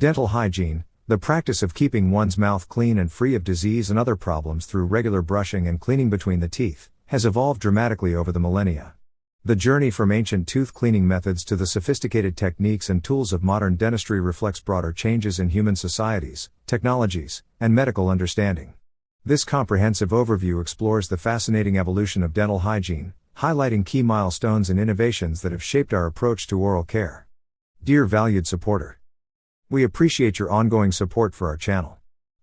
Dental hygiene, the practice of keeping one's mouth clean and free of disease and other problems through regular brushing and cleaning between the teeth, has evolved dramatically over the millennia. The journey from ancient tooth cleaning methods to the sophisticated techniques and tools of modern dentistry reflects broader changes in human societies, technologies, and medical understanding. This comprehensive overview explores the fascinating evolution of dental hygiene, highlighting key milestones and innovations that have shaped our approach to oral care. Dear valued supporter, we appreciate your ongoing support for our channel.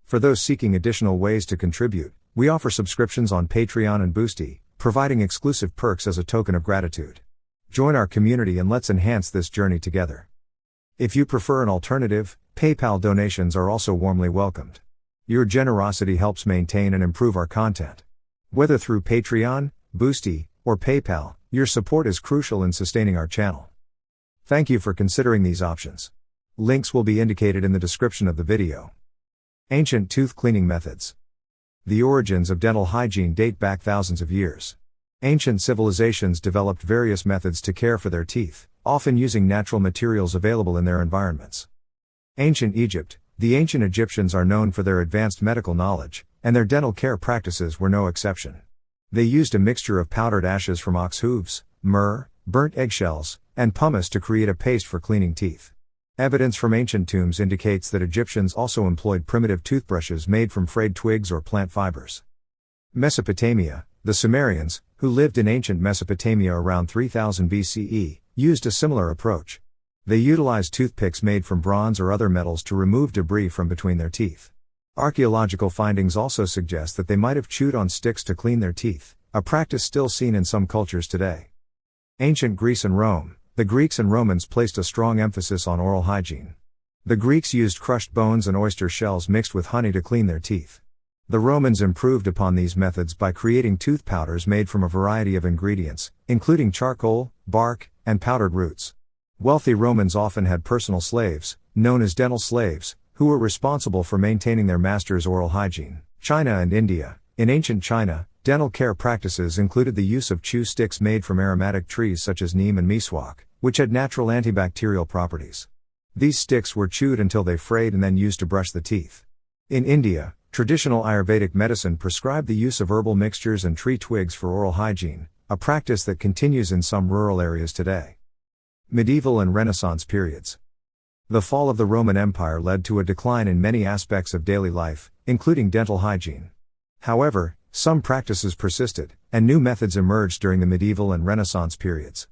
For those seeking additional ways to contribute, we offer subscriptions on Patreon and Boosty, providing exclusive perks as a token of gratitude. Join our community and let's enhance this journey together. If you prefer an alternative, PayPal donations are also warmly welcomed. Your generosity helps maintain and improve our content. Whether through Patreon, Boosty, or PayPal, your support is crucial in sustaining our channel. Thank you for considering these options. Links will be indicated in the description of the video. Ancient tooth cleaning methods. The origins of dental hygiene date back thousands of years. Ancient civilizations developed various methods to care for their teeth, often using natural materials available in their environments. Ancient Egypt. The ancient Egyptians are known for their advanced medical knowledge, and their dental care practices were no exception. They used a mixture of powdered ashes from ox hooves, myrrh, burnt eggshells, and pumice to create a paste for cleaning teeth. Evidence from ancient tombs indicates that Egyptians also employed primitive toothbrushes made from frayed twigs or plant fibers. Mesopotamia. The Sumerians, who lived in ancient Mesopotamia around 3000 BCE, used a similar approach. They utilized toothpicks made from bronze or other metals to remove debris from between their teeth. Archaeological findings also suggest that they might have chewed on sticks to clean their teeth, a practice still seen in some cultures today. Ancient Greece and Rome. The Greeks and Romans placed a strong emphasis on oral hygiene. The Greeks used crushed bones and oyster shells mixed with honey to clean their teeth. The Romans improved upon these methods by creating tooth powders made from a variety of ingredients, including charcoal, bark, and powdered roots. Wealthy Romans often had personal slaves, known as dental slaves, who were responsible for maintaining their master's oral hygiene. China and India. In ancient China, dental care practices included the use of chew sticks made from aromatic trees such as neem and meswak, which had natural antibacterial properties. These sticks were chewed until they frayed and then used to brush the teeth. In India, traditional Ayurvedic medicine prescribed the use of herbal mixtures and tree twigs for oral hygiene, a practice that continues in some rural areas today. Medieval and Renaissance periods. The fall of the Roman Empire led to a decline in many aspects of daily life, including dental hygiene. However, some practices persisted, and new methods emerged during the medieval and Renaissance periods.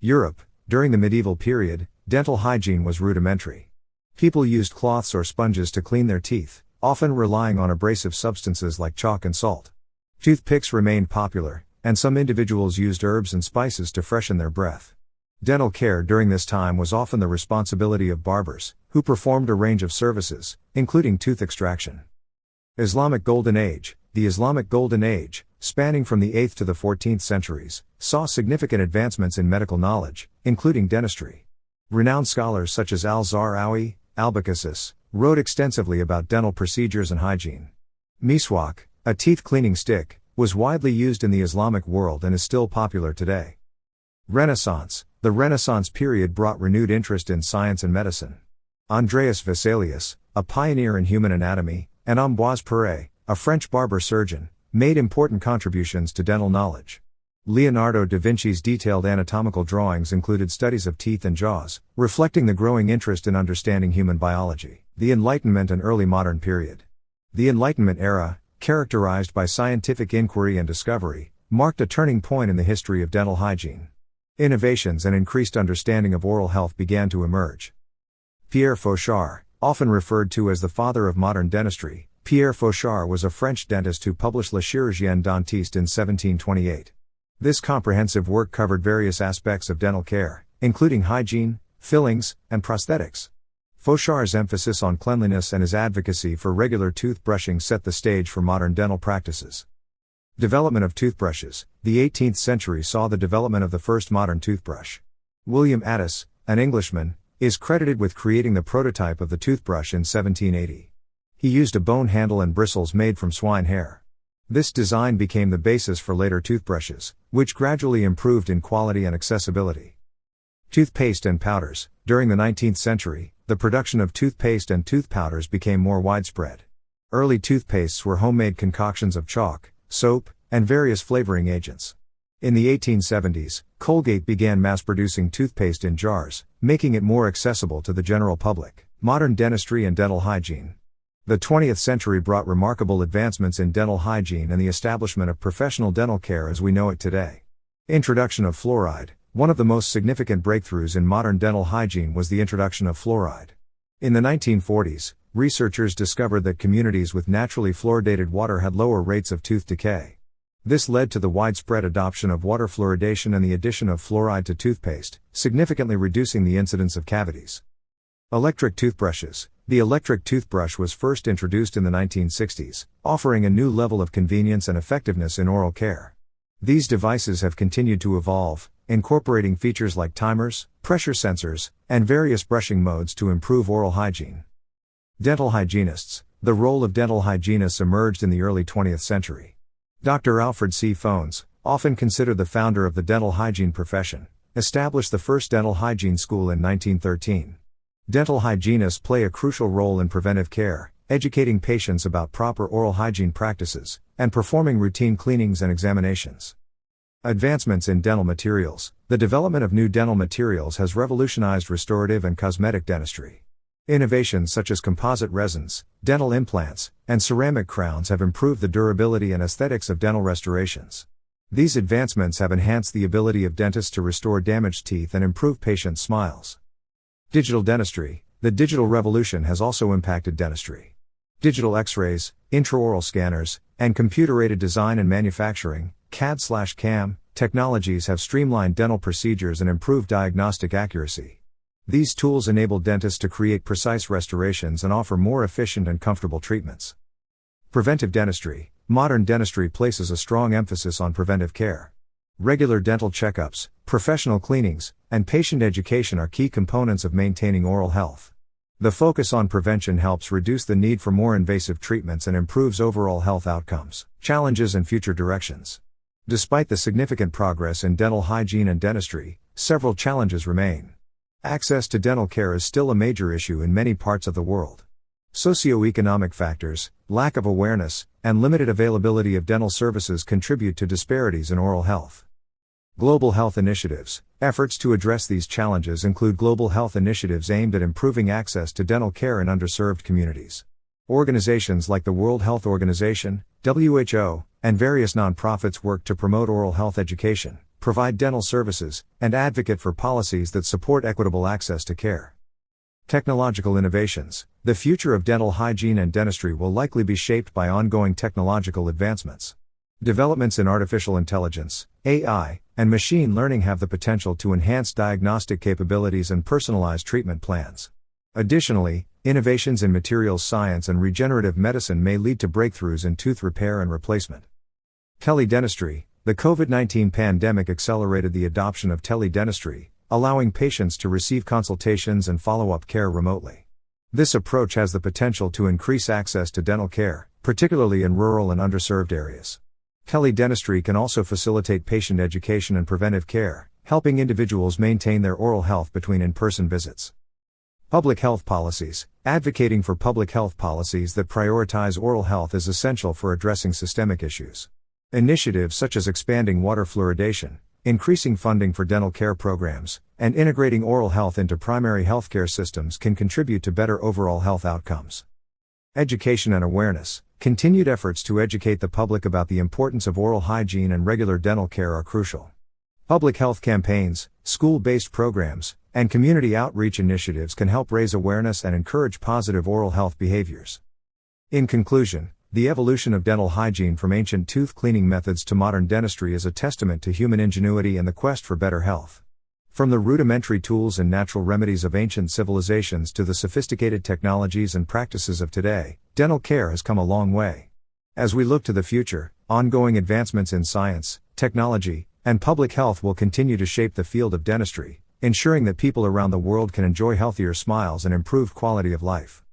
Europe. During the medieval period, dental hygiene was rudimentary. People used cloths or sponges to clean their teeth, often relying on abrasive substances like chalk and salt. Toothpicks remained popular, and some individuals used herbs and spices to freshen their breath. Dental care during this time was often the responsibility of barbers, who performed a range of services, including tooth extraction. Islamic Golden Age. The Islamic Golden Age, spanning from the 8th to the 14th centuries, saw significant advancements in medical knowledge, including dentistry. Renowned scholars such as al-Zahrawi, Albucasis, wrote extensively about dental procedures and hygiene. Meswak, a teeth cleaning stick, was widely used in the Islamic world and is still popular today. Renaissance. The Renaissance period brought renewed interest in science and medicine. Andreas Vesalius, a pioneer in human anatomy, and Ambroise Paré, a French barber surgeon, made important contributions to dental knowledge. Leonardo da Vinci's detailed anatomical drawings included studies of teeth and jaws, reflecting the growing interest in understanding human biology. The Enlightenment and early modern period. The Enlightenment era, characterized by scientific inquiry and discovery, marked a turning point in the history of dental hygiene. Innovations and increased understanding of oral health began to emerge. Pierre Fauchard, often referred to as the father of modern dentistry, Pierre Fauchard was a French dentist who published Le Chirurgien Dentiste in 1728. This comprehensive work covered various aspects of dental care, including hygiene, fillings, and prosthetics. Fauchard's emphasis on cleanliness and his advocacy for regular tooth brushing set the stage for modern dental practices. Development of toothbrushes. The 18th century saw the development of the first modern toothbrush. William Addis, an Englishman, is credited with creating the prototype of the toothbrush in 1780. He used a bone handle and bristles made from swine hair. This design became the basis for later toothbrushes, which gradually improved in quality and accessibility. Toothpaste and powders. During the 19th century, the production of toothpaste and tooth powders became more widespread. Early toothpastes were homemade concoctions of chalk, soap, and various flavoring agents. In the 1870s, Colgate began mass-producing toothpaste in jars, making it more accessible to the general public. Modern dentistry and dental hygiene. The 20th century brought remarkable advancements in dental hygiene and the establishment of professional dental care as we know it today. Introduction of fluoride. One of the most significant breakthroughs in modern dental hygiene was the introduction of fluoride. In the 1940s, researchers discovered that communities with naturally fluoridated water had lower rates of tooth decay. This led to the widespread adoption of water fluoridation and the addition of fluoride to toothpaste, significantly reducing the incidence of cavities. Electric toothbrushes. The electric toothbrush was first introduced in the 1960s, offering a new level of convenience and effectiveness in oral care. These devices have continued to evolve, incorporating features like timers, pressure sensors, and various brushing modes to improve oral hygiene. Dental hygienists. The role of dental hygienists emerged in the early 20th century. Dr. Alfred C. Fones, often considered the founder of the dental hygiene profession, established the first dental hygiene school in 1913. Dental hygienists play a crucial role in preventive care, educating patients about proper oral hygiene practices, and performing routine cleanings and examinations. Advancements in dental materials. The development of new dental materials has revolutionized restorative and cosmetic dentistry. Innovations such as composite resins, dental implants, and ceramic crowns have improved the durability and aesthetics of dental restorations. These advancements have enhanced the ability of dentists to restore damaged teeth and improve patients' smiles. Digital dentistry. The digital revolution has also impacted dentistry. Digital X-rays, intraoral scanners, and computer-aided design and manufacturing, CAD/CAM, technologies have streamlined dental procedures and improved diagnostic accuracy. These tools enable dentists to create precise restorations and offer more efficient and comfortable treatments. Preventive dentistry. Modern dentistry places a strong emphasis on preventive care. Regular dental checkups, professional cleanings, and patient education are key components of maintaining oral health. The focus on prevention helps reduce the need for more invasive treatments and improves overall health outcomes. Challenges and future directions. Despite the significant progress in dental hygiene and dentistry, several challenges remain. Access to dental care is still a major issue in many parts of the world. Socioeconomic factors, lack of awareness, and limited availability of dental services contribute to disparities in oral health. Global health initiatives. Efforts to address these challenges include global health initiatives aimed at improving access to dental care in underserved communities. Organizations like the World Health Organization, WHO, and various nonprofits work to promote oral health education, provide dental services, and advocate for policies that support equitable access to care. Technological innovations. The future of dental hygiene and dentistry will likely be shaped by ongoing technological advancements. Developments in artificial intelligence, AI, and machine learning have the potential to enhance diagnostic capabilities and personalize treatment plans. Additionally, innovations in materials science and regenerative medicine may lead to breakthroughs in tooth repair and replacement. Teledentistry. The COVID-19 pandemic accelerated the adoption of teledentistry, allowing patients to receive consultations and follow-up care remotely. This approach has the potential to increase access to dental care, particularly in rural and underserved areas. Teledentistry can also facilitate patient education and preventive care, helping individuals maintain their oral health between in-person visits. Public health policies. Advocating for public health policies that prioritize oral health is essential for addressing systemic issues. Initiatives such as expanding water fluoridation, increasing funding for dental care programs, and integrating oral health into primary healthcare systems can contribute to better overall health outcomes. Education and awareness. Continued efforts to educate the public about the importance of oral hygiene and regular dental care are crucial. Public health campaigns, school-based programs, and community outreach initiatives can help raise awareness and encourage positive oral health behaviors. In conclusion, the evolution of dental hygiene from ancient tooth cleaning methods to modern dentistry is a testament to human ingenuity and the quest for better health. From the rudimentary tools and natural remedies of ancient civilizations to the sophisticated technologies and practices of today, dental care has come a long way. As we look to the future, ongoing advancements in science, technology, and public health will continue to shape the field of dentistry, ensuring that people around the world can enjoy healthier smiles and improved quality of life.